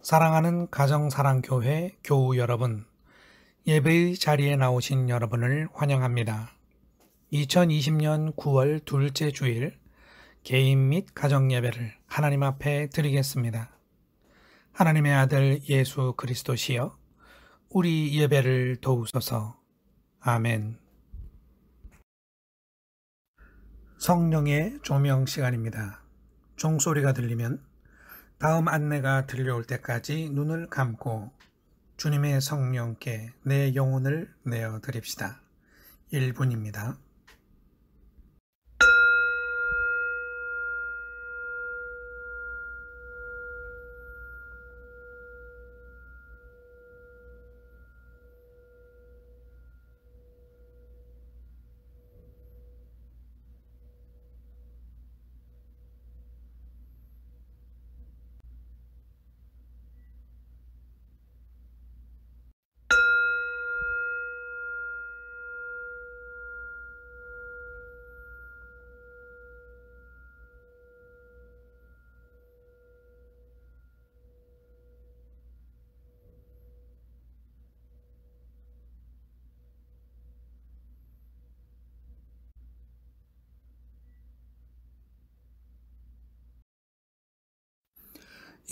사랑하는 가정사랑교회 교우 여러분, 예배의 자리에 나오신 여러분을 환영합니다. 2020년 9월 둘째 주일 개인 및 가정예배를 하나님 앞에 드리겠습니다. 하나님의 아들 예수 그리스도시여 우리 예배를 도우소서. 아멘. 성령의 조명 시간입니다. 종소리가 들리면 다음 안내가 들려올 때까지 눈을 감고 주님의 성령께 내 영혼을 내어드립시다. 1분입니다.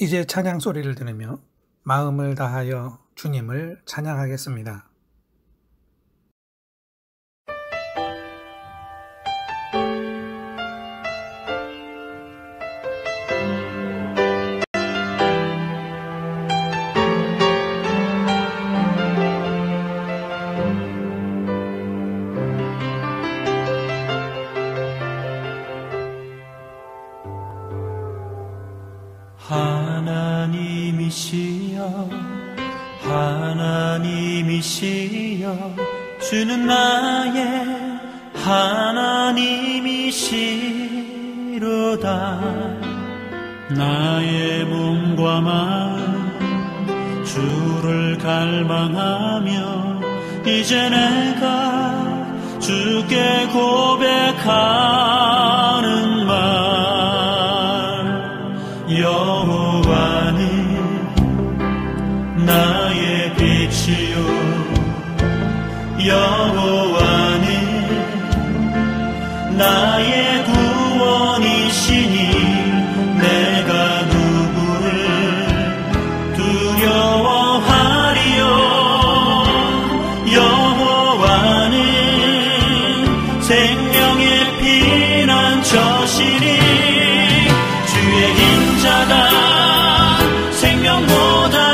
이제 찬양 소리를 들으며 마음을 다하여 주님을 찬양하겠습니다. 하나님이시여 주는 나의 하나님이시로다. 나의 몸과 마음 주를 갈망하며 이제 내가 주께 고백하는 말, 여호와는 나의 빛이요 여호와는 나의 구원이시니 내가 누구를 두려워하리요. 여호와는 생명의 피난처시니 주의 인자가 생명보다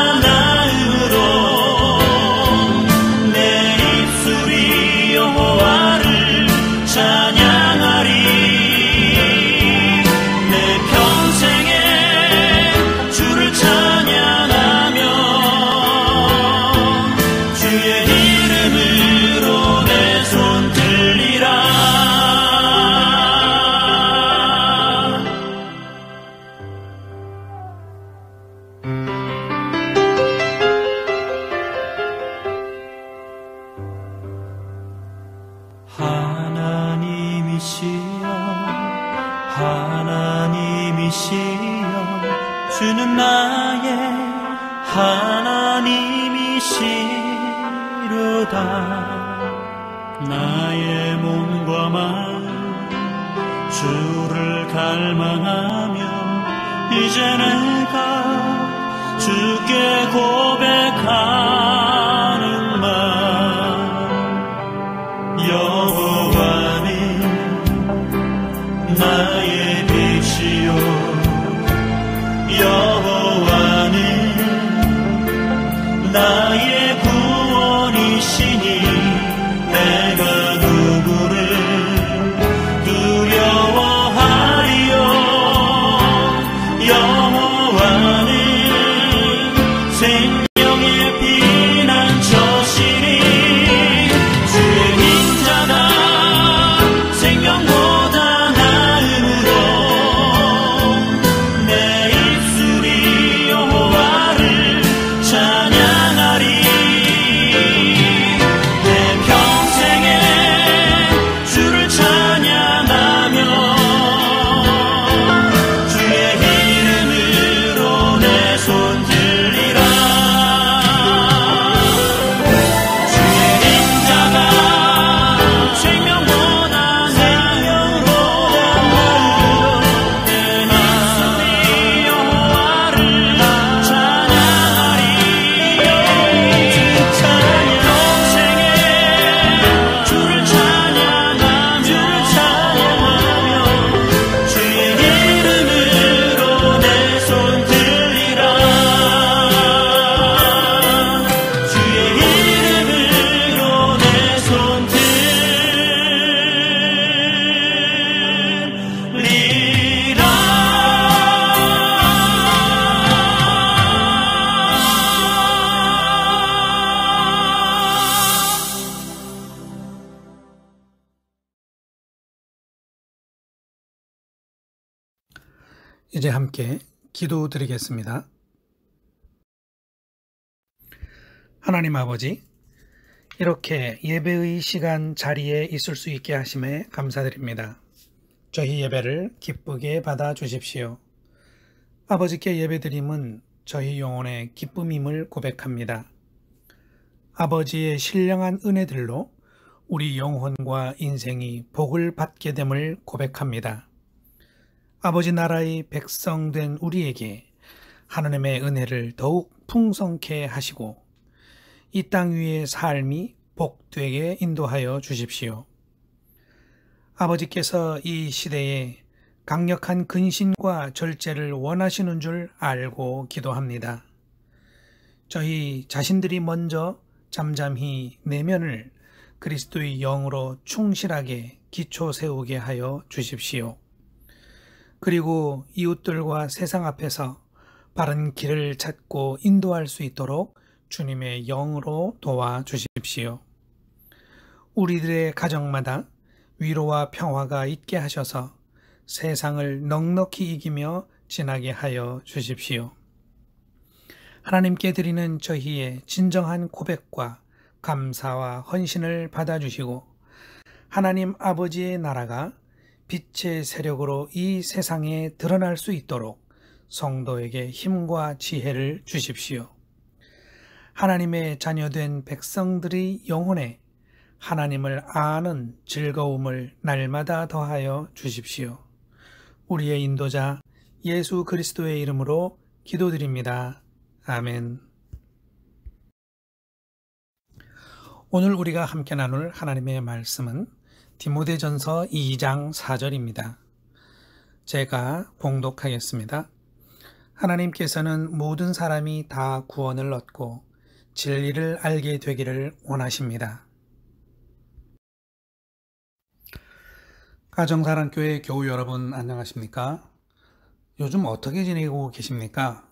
하나님이시여 주는 나의 하나님이시로다. 나의 몸과 마음 주를 갈망하며 이제 내가 주께 고백하는 말, 여호와는 나의 빛이요 여호와는 나의 구원이시니 내가 누구를 두려워하리요. 여호와는 생명의 피난처시니 주의 인자가 생명보다 내 이제 함께 기도드리겠습니다. 하나님 아버지, 이렇게 예배의 시간 자리에 있을 수 있게 하심에 감사드립니다. 저희 예배를 기쁘게 받아 주십시오. 아버지께 예배드림은 저희 영혼의 기쁨임을 고백합니다. 아버지의 신령한 은혜들로 우리 영혼과 인생이 복을 받게 됨을 고백합니다. 아버지 나라의 백성된 우리에게 하나님의 은혜를 더욱 풍성케 하시고 이 땅 위의 삶이 복되게 인도하여 주십시오. 아버지께서 이 시대에 강력한 근신과 절제를 원하시는 줄 알고 기도합니다. 저희 자신들이 먼저 잠잠히 내면을 그리스도의 영으로 충실하게 기초 세우게 하여 주십시오. 그리고 이웃들과 세상 앞에서 바른 길을 찾고 인도할 수 있도록 주님의 영으로 도와주십시오. 우리들의 가정마다 위로와 평화가 있게 하셔서 세상을 넉넉히 이기며 지나게 하여 주십시오. 하나님께 드리는 저희의 진정한 고백과 감사와 헌신을 받아주시고 하나님 아버지의 나라가 빛의 세력으로 이 세상에 드러날 수 있도록 성도에게 힘과 지혜를 주십시오. 하나님의 자녀된 백성들의 영혼에 하나님을 아는 즐거움을 날마다 더하여 주십시오. 우리의 인도자 예수 그리스도의 이름으로 기도드립니다. 아멘. 오늘 우리가 함께 나눌 하나님의 말씀은 디모데전서 2장 4절입니다. 제가 봉독하겠습니다. 하나님께서는 모든 사람이 다 구원을 얻고 진리를 알게 되기를 원하십니다. 가정사랑교회 교우 여러분 안녕하십니까? 요즘 어떻게 지내고 계십니까?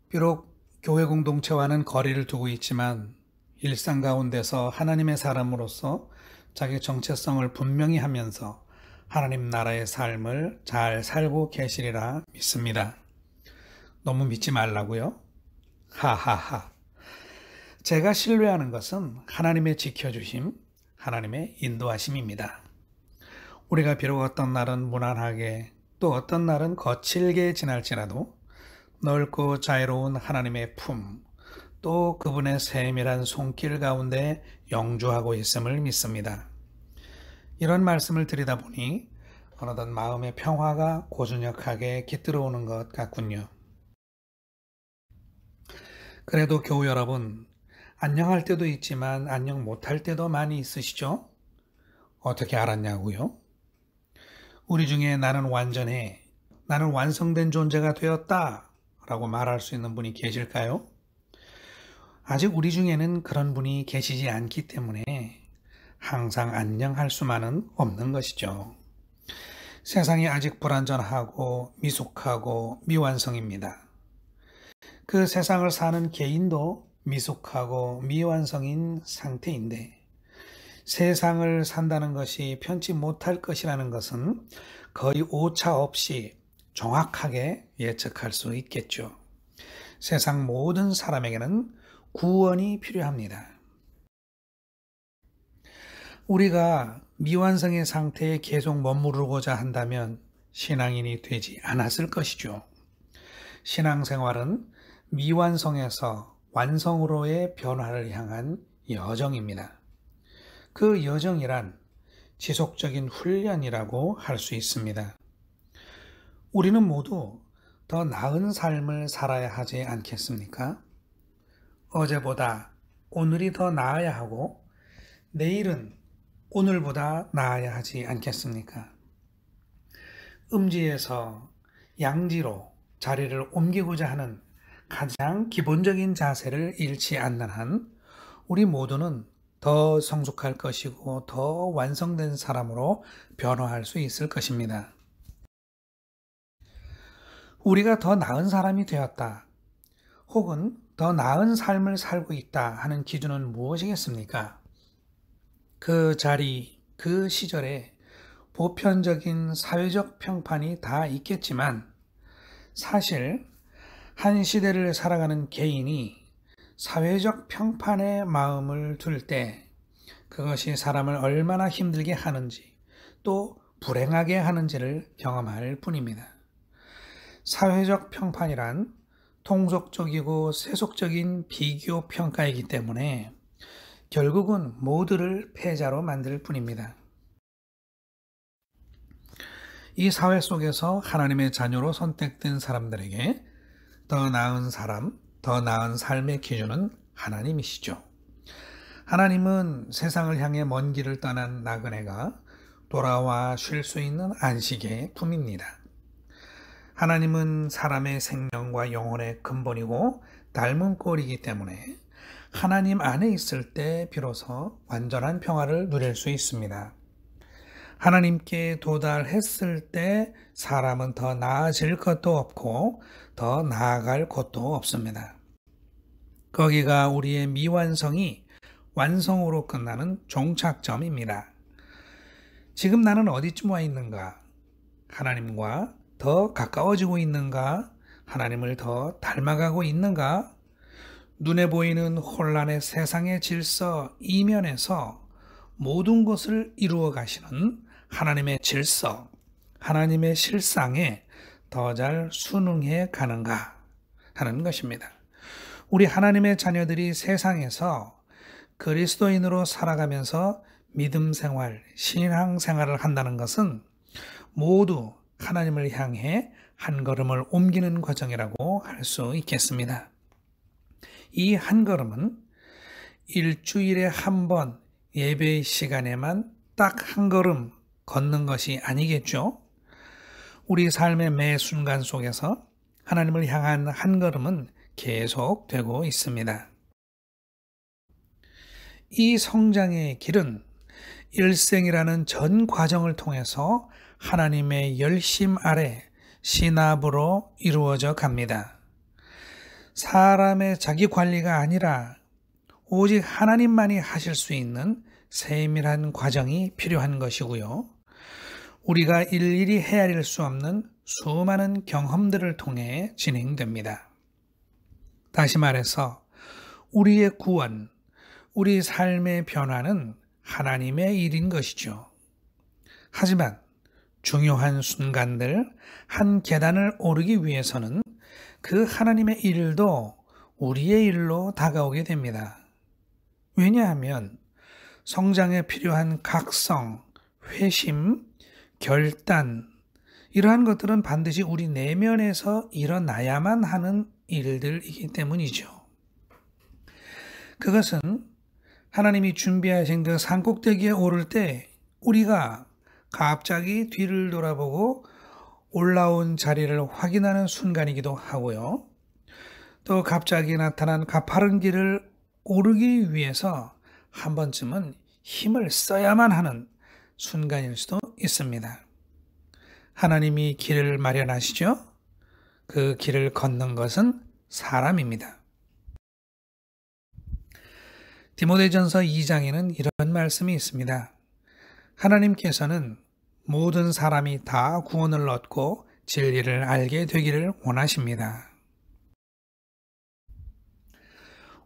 비록 교회 공동체와는 거리를 두고 있지만 일상 가운데서 하나님의 사람으로서 자기 정체성을 분명히 하면서 하나님 나라의 삶을 잘 살고 계시리라 믿습니다. 너무 믿지 말라고요? 하하하. 제가 신뢰하는 것은 하나님의 지켜주심, 하나님의 인도하심입니다. 우리가 비록 어떤 날은 무난하게 또 어떤 날은 거칠게 지날지라도 넓고 자유로운 하나님의 품, 또 그분의 세밀한 손길 가운데 영주하고 있음을 믿습니다. 이런 말씀을 드리다 보니 어느덧 마음의 평화가 고즈넉하게 깃들어오는 것 같군요. 그래도 교우 여러분, 안녕할 때도 있지만 안녕 못할 때도 많이 있으시죠? 어떻게 알았냐고요? 우리 중에 나는 완전해, 나는 완성된 존재가 되었다 라고 말할 수 있는 분이 계실까요? 아직 우리 중에는 그런 분이 계시지 않기 때문에 항상 안녕할 수만은 없는 것이죠. 세상이 아직 불완전하고 미숙하고 미완성입니다. 그 세상을 사는 개인도 미숙하고 미완성인 상태인데 세상을 산다는 것이 편치 못할 것이라는 것은 거의 오차 없이 정확하게 예측할 수 있겠죠. 세상 모든 사람에게는 구원이 필요합니다. 우리가 미완성의 상태에 계속 머무르고자 한다면 신앙인이 되지 않았을 것이죠. 신앙생활은 미완성에서 완성으로의 변화를 향한 여정입니다. 그 여정이란 지속적인 훈련이라고 할 수 있습니다. 우리는 모두 더 나은 삶을 살아야 하지 않겠습니까? 어제보다 오늘이 더 나아야 하고 내일은 오늘보다 나아야 하지 않겠습니까? 음지에서 양지로 자리를 옮기고자 하는 가장 기본적인 자세를 잃지 않는 한 우리 모두는 더 성숙할 것이고 더 완성된 사람으로 변화할 수 있을 것입니다. 우리가 더 나은 사람이 되었다, 혹은 더 나은 삶을 살고 있다 하는 기준은 무엇이겠습니까? 그 자리, 그 시절에 보편적인 사회적 평판이 다 있겠지만 사실 한 시대를 살아가는 개인이 사회적 평판에 마음을 둘 때 그것이 사람을 얼마나 힘들게 하는지 또 불행하게 하는지를 경험할 뿐입니다. 사회적 평판이란 통속적이고 세속적인 비교 평가이기 때문에 결국은 모두를 패자로 만들 뿐입니다. 이 사회 속에서 하나님의 자녀로 선택된 사람들에게 더 나은 사람, 더 나은 삶의 기준은 하나님이시죠. 하나님은 세상을 향해 먼 길을 떠난 나그네가 돌아와 쉴 수 있는 안식의 품입니다. 하나님은 사람의 생명과 영혼의 근본이고 닮은 꼴이기 때문에 하나님 안에 있을 때 비로소 완전한 평화를 누릴 수 있습니다. 하나님께 도달했을 때 사람은 더 나아질 것도 없고 더 나아갈 곳도 없습니다. 거기가 우리의 미완성이 완성으로 끝나는 종착점입니다. 지금 나는 어디쯤 와 있는가? 하나님과 더 가까워지고 있는가? 하나님을 더 닮아가고 있는가? 눈에 보이는 혼란의 세상의 질서 이면에서 모든 것을 이루어 가시는 하나님의 질서, 하나님의 실상에 더 잘 순응해 가는가 하는 것입니다. 우리 하나님의 자녀들이 세상에서 그리스도인으로 살아가면서 믿음 생활, 신앙 생활을 한다는 것은 모두 하나님을 향해 한 걸음을 옮기는 과정이라고 할 수 있겠습니다. 이 한 걸음은 일주일에 한 번 예배 시간에만 딱 한 걸음 걷는 것이 아니겠죠? 우리 삶의 매 순간 속에서 하나님을 향한 한 걸음은 계속되고 있습니다. 이 성장의 길은 일생이라는 전 과정을 통해서 하나님의 열심 아래 신압으로 이루어져 갑니다. 사람의 자기 관리가 아니라 오직 하나님만이 하실 수 있는 세밀한 과정이 필요한 것이고요. 우리가 일일이 헤아릴 수 없는 수많은 경험들을 통해 진행됩니다. 다시 말해서 우리의 구원, 우리 삶의 변화는 하나님의 일인 것이죠. 하지만 중요한 순간들 한 계단을 오르기 위해서는 그 하나님의 일도 우리의 일로 다가오게 됩니다. 왜냐하면 성장에 필요한 각성, 회심, 결단 이러한 것들은 반드시 우리 내면에서 일어나야만 하는 일들이기 때문이죠. 그것은 하나님이 준비하신 그 산꼭대기에 오를 때 우리가 갑자기 뒤를 돌아보고 올라온 자리를 확인하는 순간이기도 하고요. 또 갑자기 나타난 가파른 길을 오르기 위해서 한 번쯤은 힘을 써야만 하는 순간일 수도 있습니다. 하나님이 길을 마련하시죠? 그 길을 걷는 것은 사람입니다. 디모데전서 2장에는 이런 말씀이 있습니다. 하나님께서는 모든 사람이 다 구원을 얻고 진리를 알게 되기를 원하십니다.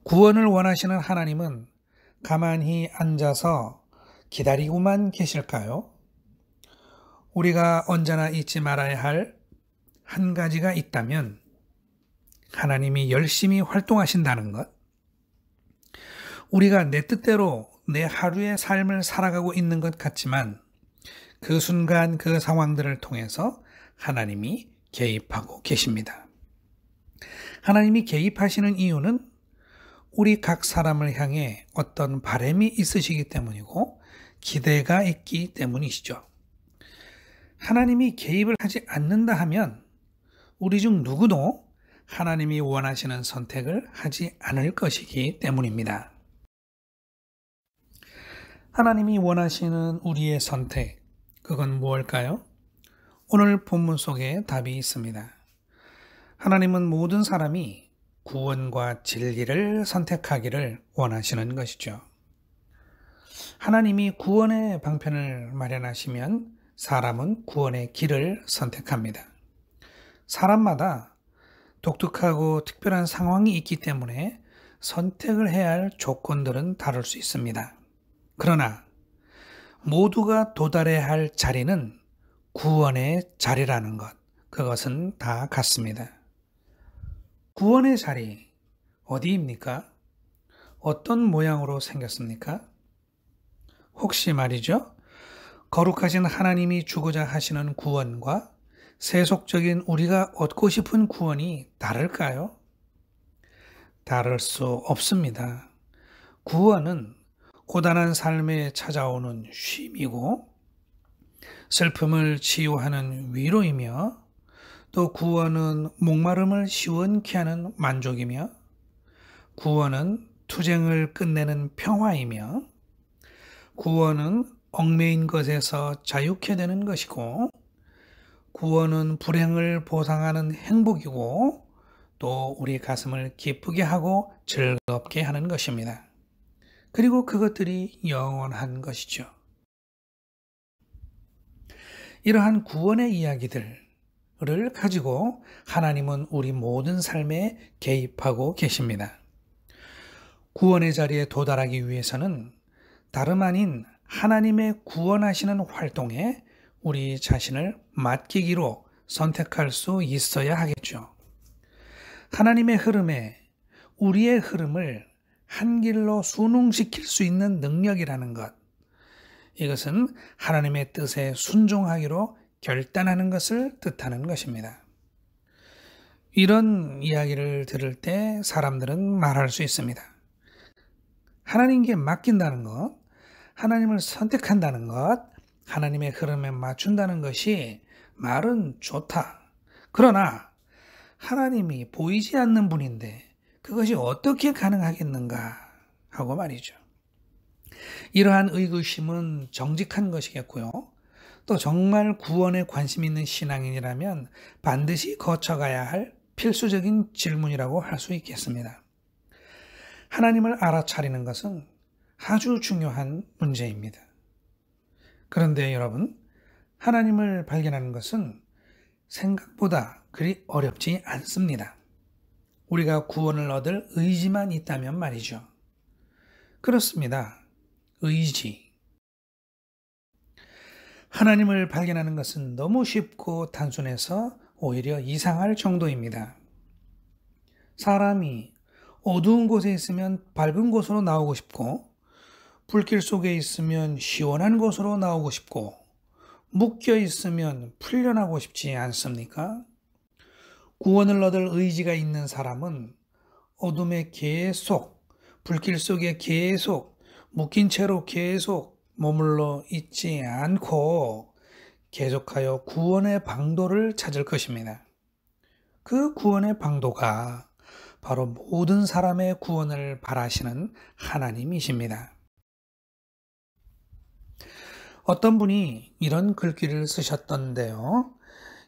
구원을 원하시는 하나님은 가만히 앉아서 기다리고만 계실까요? 우리가 언제나 잊지 말아야 할 한 가지가 있다면 하나님이 열심히 활동하신다는 것, 우리가 내 뜻대로 내 하루의 삶을 살아가고 있는 것 같지만 그 순간 그 상황들을 통해서 하나님이 개입하고 계십니다. 하나님이 개입하시는 이유는 우리 각 사람을 향해 어떤 바람이 있으시기 때문이고 기대가 있기 때문이시죠. 하나님이 개입을 하지 않는다 하면 우리 중 누구도 하나님이 원하시는 선택을 하지 않을 것이기 때문입니다. 하나님이 원하시는 우리의 선택, 그건 무엇일까요? 오늘 본문 속에 답이 있습니다. 하나님은 모든 사람이 구원과 진리를 선택하기를 원하시는 것이죠. 하나님이 구원의 방편을 마련하시면 사람은 구원의 길을 선택합니다. 사람마다 독특하고 특별한 상황이 있기 때문에 선택을 해야 할 조건들은 다를 수 있습니다. 그러나 모두가 도달해야 할 자리는 구원의 자리라는 것, 그것은 다 같습니다. 구원의 자리, 어디입니까? 어떤 모양으로 생겼습니까? 혹시 말이죠, 거룩하신 하나님이 주고자 하시는 구원과 세속적인 우리가 얻고 싶은 구원이 다를까요? 다를 수 없습니다. 구원은 고단한 삶에 찾아오는 쉼이고, 슬픔을 치유하는 위로이며, 또 구원은 목마름을 시원케 하는 만족이며, 구원은 투쟁을 끝내는 평화이며, 구원은 얽매인 것에서 자유케 되는 것이고, 구원은 불행을 보상하는 행복이고, 또 우리 가슴을 기쁘게 하고 즐겁게 하는 것입니다. 그리고 그것들이 영원한 것이죠. 이러한 구원의 이야기들을 가지고 하나님은 우리 모든 삶에 개입하고 계십니다. 구원의 자리에 도달하기 위해서는 다름 아닌 하나님의 구원하시는 활동에 우리 자신을 맡기기로 선택할 수 있어야 하겠죠. 하나님의 흐름에 우리의 흐름을 한 길로 순응시킬 수 있는 능력이라는 것, 이것은 하나님의 뜻에 순종하기로 결단하는 것을 뜻하는 것입니다. 이런 이야기를 들을 때 사람들은 말할 수 있습니다. 하나님께 맡긴다는 것, 하나님을 선택한다는 것, 하나님의 흐름에 맞춘다는 것이 말은 좋다. 그러나 하나님이 보이지 않는 분인데 그것이 어떻게 가능하겠는가 하고 말이죠. 이러한 의구심은 정직한 것이겠고요. 또 정말 구원에 관심 있는 신앙인이라면 반드시 거쳐가야 할 필수적인 질문이라고 할 수 있겠습니다. 하나님을 알아차리는 것은 아주 중요한 문제입니다. 그런데 여러분, 하나님을 발견하는 것은 생각보다 그리 어렵지 않습니다. 우리가 구원을 얻을 의지만 있다면 말이죠. 그렇습니다. 의지. 하나님을 발견하는 것은 너무 쉽고 단순해서 오히려 이상할 정도입니다. 사람이 어두운 곳에 있으면 밝은 곳으로 나오고 싶고, 불길 속에 있으면 시원한 곳으로 나오고 싶고, 묶여 있으면 풀려나고 싶지 않습니까? 구원을 얻을 의지가 있는 사람은 어둠에 계속, 불길 속에 계속, 묶인 채로 계속 머물러 있지 않고 계속하여 구원의 방도를 찾을 것입니다. 그 구원의 방도가 바로 모든 사람의 구원을 바라시는 하나님이십니다. 어떤 분이 이런 글귀를 쓰셨던데요.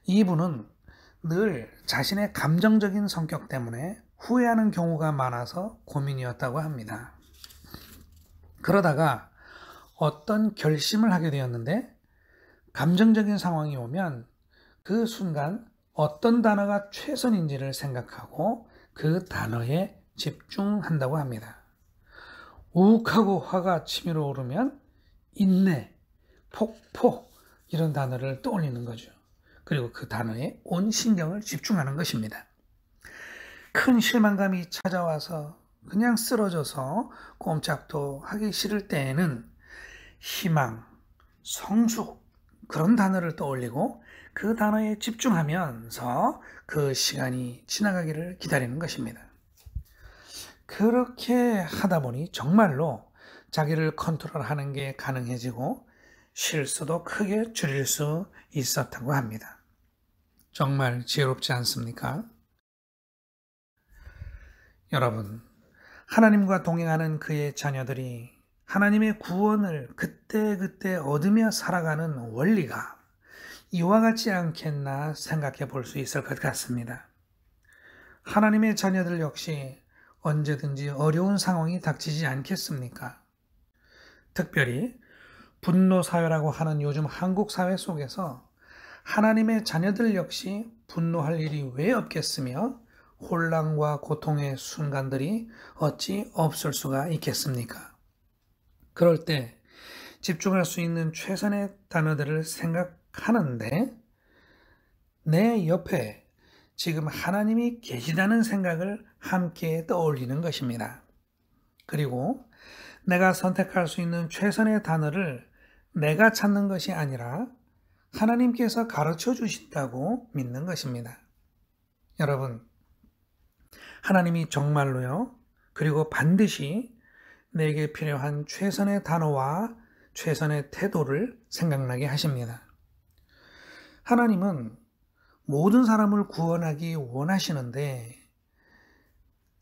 이분은 늘 자신의 감정적인 성격 때문에 후회하는 경우가 많아서 고민이었다고 합니다. 그러다가 어떤 결심을 하게 되었는데, 감정적인 상황이 오면 그 순간 어떤 단어가 최선인지를 생각하고 그 단어에 집중한다고 합니다. 욱하고 화가 치밀어 오르면 인내, 폭포, 이런 단어를 떠올리는 거죠. 그리고 그 단어에 온 신경을 집중하는 것입니다. 큰 실망감이 찾아와서 그냥 쓰러져서 꼼짝도 하기 싫을 때에는 희망, 성숙, 그런 단어를 떠올리고 그 단어에 집중하면서 그 시간이 지나가기를 기다리는 것입니다. 그렇게 하다 보니 정말로 자기를 컨트롤하는 게 가능해지고 실수도 크게 줄일 수 있었다고 합니다. 정말 지혜롭지 않습니까? 여러분, 하나님과 동행하는 그의 자녀들이 하나님의 구원을 그때그때 얻으며 살아가는 원리가 이와 같지 않겠나 생각해 볼 수 있을 것 같습니다. 하나님의 자녀들 역시 언제든지 어려운 상황이 닥치지 않겠습니까? 특별히 분노 사회라고 하는 요즘 한국 사회 속에서 하나님의 자녀들 역시 분노할 일이 왜 없겠으며 혼란과 고통의 순간들이 어찌 없을 수가 있겠습니까? 그럴 때 집중할 수 있는 최선의 단어들을 생각하는데 내 옆에 지금 하나님이 계시다는 생각을 함께 떠올리는 것입니다. 그리고 내가 선택할 수 있는 최선의 단어를 내가 찾는 것이 아니라 하나님께서 가르쳐 주신다고 믿는 것입니다. 여러분, 하나님이 정말로요, 그리고 반드시 내게 필요한 최선의 단어와 최선의 태도를 생각나게 하십니다. 하나님은 모든 사람을 구원하기 원하시는데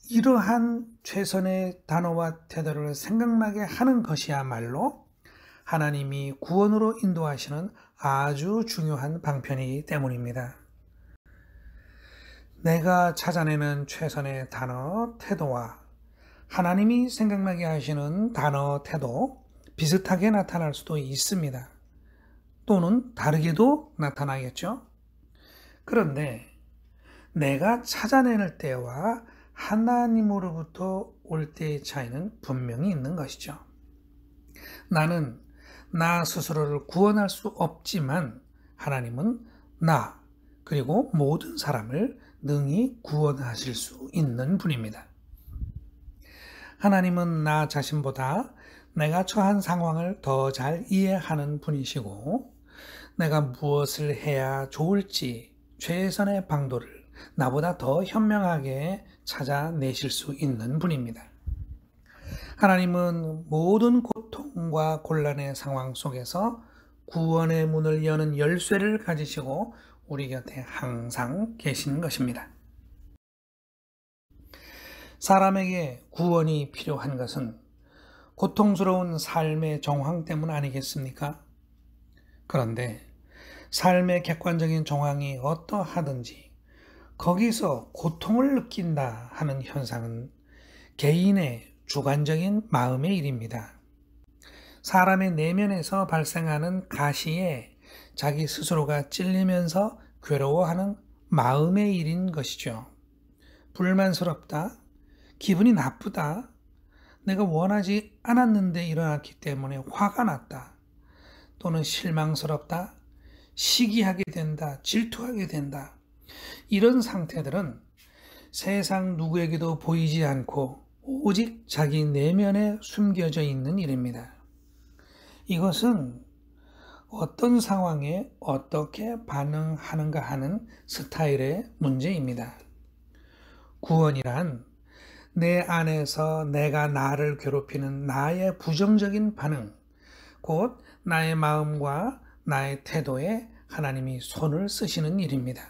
이러한 최선의 단어와 태도를 생각나게 하는 것이야말로 하나님이 구원으로 인도하시는 아주 중요한 방편이기 때문입니다. 내가 찾아내는 최선의 단어, 태도와 하나님이 생각나게 하시는 단어, 태도 비슷하게 나타날 수도 있습니다. 또는 다르게도 나타나겠죠. 그런데 내가 찾아낼 때와 하나님으로부터 올 때의 차이는 분명히 있는 것이죠. 나는 나 스스로를 구원할 수 없지만 하나님은 나 그리고 모든 사람을 능히 구원하실 수 있는 분입니다. 하나님은 나 자신보다 내가 처한 상황을 더 잘 이해하는 분이시고 내가 무엇을 해야 좋을지 최선의 방도를 나보다 더 현명하게 찾아내실 수 있는 분입니다. 하나님은 모든 고통과 곤란의 상황 속에서 구원의 문을 여는 열쇠를 가지시고 우리 곁에 항상 계신 것입니다. 사람에게 구원이 필요한 것은 고통스러운 삶의 정황 때문 아니겠습니까? 그런데 삶의 객관적인 정황이 어떠하든지 거기서 고통을 느낀다 하는 현상은 개인의 주관적인 마음의 일입니다. 사람의 내면에서 발생하는 가시에 자기 스스로가 찔리면서 괴로워하는 마음의 일인 것이죠. 불만스럽다, 기분이 나쁘다, 내가 원하지 않았는데 일어났기 때문에 화가 났다, 또는 실망스럽다, 시기하게 된다, 질투하게 된다. 이런 상태들은 세상 누구에게도 보이지 않고 오직 자기 내면에 숨겨져 있는 일입니다. 이것은 어떤 상황에 어떻게 반응하는가 하는 스타일의 문제입니다. 구원이란 내 안에서 내가 나를 괴롭히는 나의 부정적인 반응, 곧 나의 마음과 나의 태도에 하나님이 손을 쓰시는 일입니다.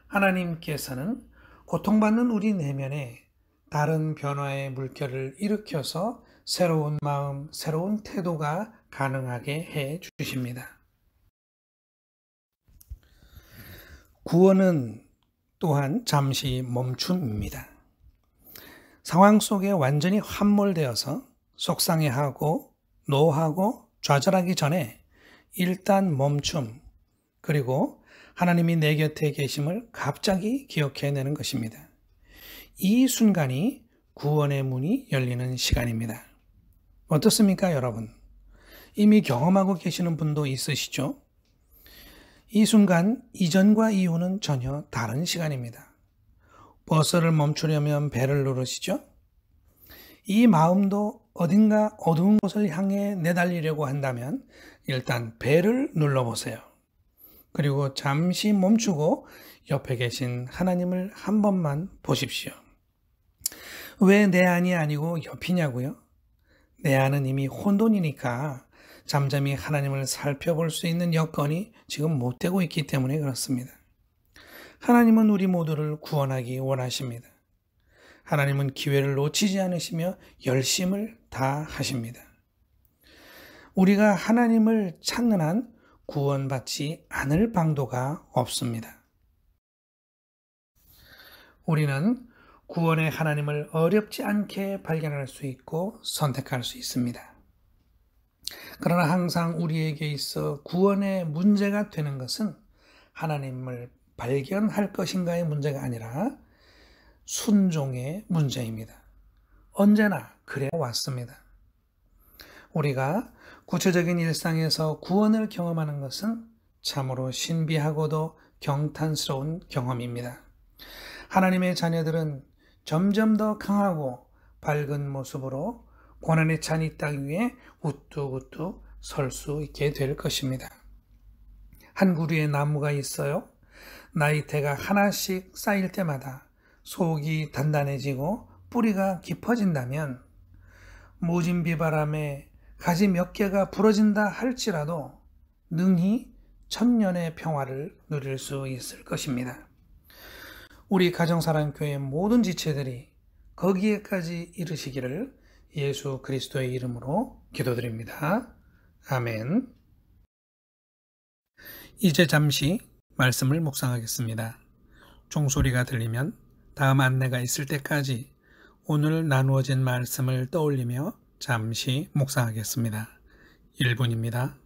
하나님께서는 고통받는 우리 내면에 다른 변화의 물결을 일으켜서 새로운 마음, 새로운 태도가 가능하게 해 주십니다. 구원은 또한 잠시 멈춤입니다. 상황 속에 완전히 함몰되어서 속상해하고 노하고 좌절하기 전에 일단 멈춤, 그리고 하나님이 내 곁에 계심을 갑자기 기억해내는 것입니다. 이 순간이 구원의 문이 열리는 시간입니다. 어떻습니까, 여러분? 이미 경험하고 계시는 분도 있으시죠? 이 순간 이전과 이후는 전혀 다른 시간입니다. 버스를 멈추려면 배를 누르시죠? 이 마음도 어딘가 어두운 곳을 향해 내달리려고 한다면 일단 배를 눌러보세요. 그리고 잠시 멈추고 옆에 계신 하나님을 한 번만 보십시오. 왜 내 안이 아니고 옆이냐고요? 내 안은 이미 혼돈이니까 잠잠히 하나님을 살펴볼 수 있는 여건이 지금 못 되고 있기 때문에 그렇습니다. 하나님은 우리 모두를 구원하기 원하십니다. 하나님은 기회를 놓치지 않으시며 열심을 다하십니다. 우리가 하나님을 찾는 한 구원받지 않을 방도가 없습니다. 우리는 구원의 하나님을 어렵지 않게 발견할 수 있고 선택할 수 있습니다. 그러나 항상 우리에게 있어 구원의 문제가 되는 것은 하나님을 발견할 것인가의 문제가 아니라 순종의 문제입니다. 언제나 그래 왔습니다. 우리가 구체적인 일상에서 구원을 경험하는 것은 참으로 신비하고도 경탄스러운 경험입니다. 하나님의 자녀들은 점점 더 강하고 밝은 모습으로 고난에 찬 이 땅 위에 우뚝우뚝 설 수 있게 될 것입니다. 한 그루의 나무가 있어요. 나이테가 하나씩 쌓일 때마다 속이 단단해지고 뿌리가 깊어진다면 모진 비바람에 가지 몇 개가 부러진다 할지라도 능히 천년의 평화를 누릴 수 있을 것입니다. 우리 가정사랑교회 모든 지체들이 거기에까지 이르시기를 예수 그리스도의 이름으로 기도드립니다. 아멘. 이제 잠시 말씀을 묵상하겠습니다. 종소리가 들리면 다음 안내가 있을 때까지 오늘 나누어진 말씀을 떠올리며 잠시 묵상하겠습니다. 1분입니다.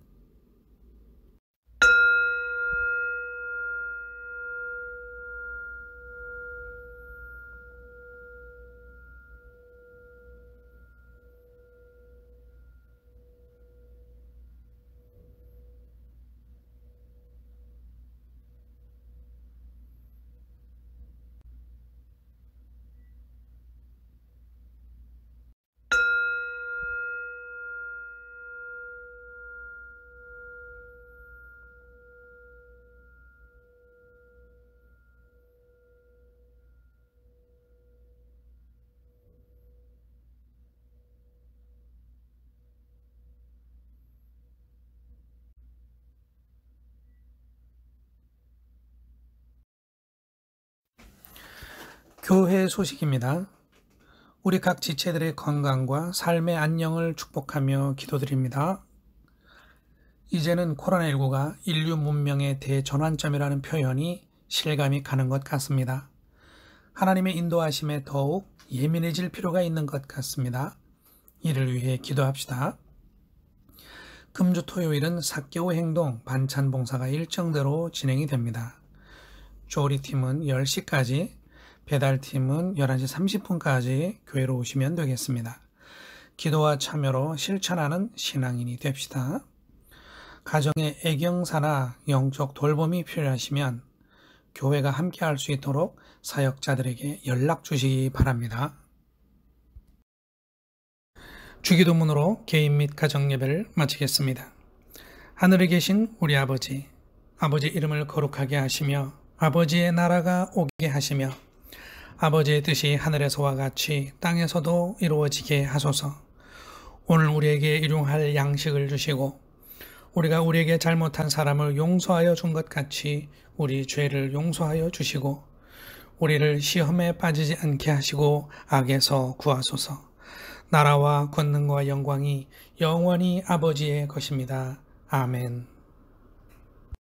교회 소식입니다. 우리 각 지체들의 건강과 삶의 안녕을 축복하며 기도드립니다. 이제는 코로나19가 인류 문명의 대전환점이라는 표현이 실감이 가는 것 같습니다. 하나님의 인도하심에 더욱 예민해질 필요가 있는 것 같습니다. 이를 위해 기도합시다. 금주 토요일은 사개오 행동 반찬 봉사가 일정대로 진행이 됩니다. 조리팀은 10시까지, 배달팀은 11시 30분까지 교회로 오시면 되겠습니다. 기도와 참여로 실천하는 신앙인이 됩시다. 가정의 애경사나 영적 돌봄이 필요하시면 교회가 함께할 수 있도록 사역자들에게 연락 주시기 바랍니다. 주기도문으로 개인 및 가정 예배를 마치겠습니다. 하늘에 계신 우리 아버지 이름을 거룩하게 하시며 아버지의 나라가 오게 하시며 아버지의 뜻이 하늘에서와 같이 땅에서도 이루어지게 하소서. 오늘 우리에게 일용할 양식을 주시고 우리가 우리에게 잘못한 사람을 용서하여 준 것 같이 우리 죄를 용서하여 주시고 우리를 시험에 빠지지 않게 하시고 악에서 구하소서. 나라와 권능과 영광이 영원히 아버지의 것입니다. 아멘.